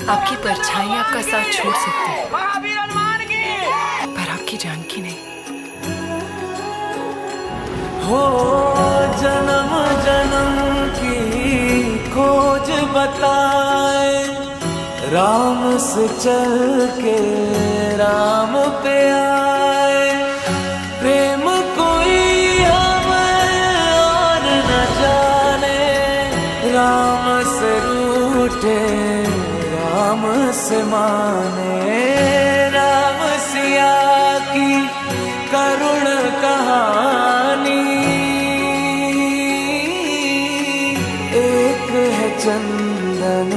आपकी परछाई आपका साथ छोड़ सकती है, पर आपकी जान की नहीं। हो जन्म जन्म की खोज बताए, राम से चल के राम पे आए। प्रेम कोई हमें और न जाने, राम से रूठे राम से माने। राम सिया की करुण कहानी, एक है चंदन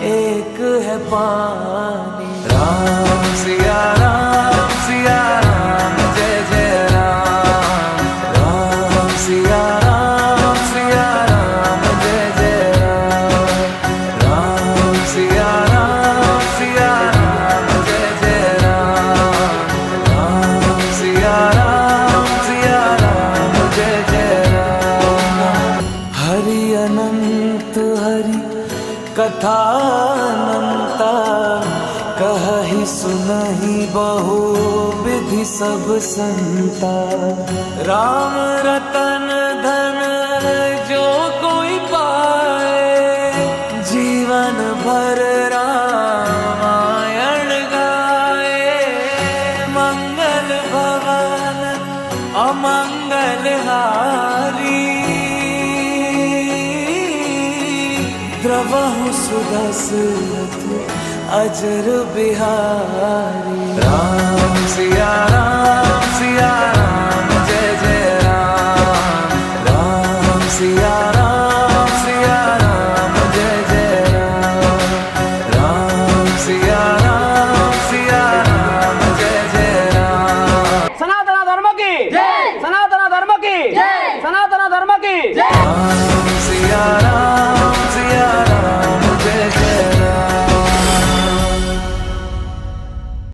एक है पानी। राम सिया राम जय जय राम। राम सिया राम जय जय राम। राम सिया राम जय जय राम। राम सिया राम जय जय राम। हरि अनंत हरि कथा अनंता, कहहि सुनहि बहु विधि सब संता। राम रतन धन जो कोई पाए, जीवन भर रामायण गाए। मंगल भवन अमंगल हारी, द्रवहु सुदशरथ अजर बिहारी। राम सिया राम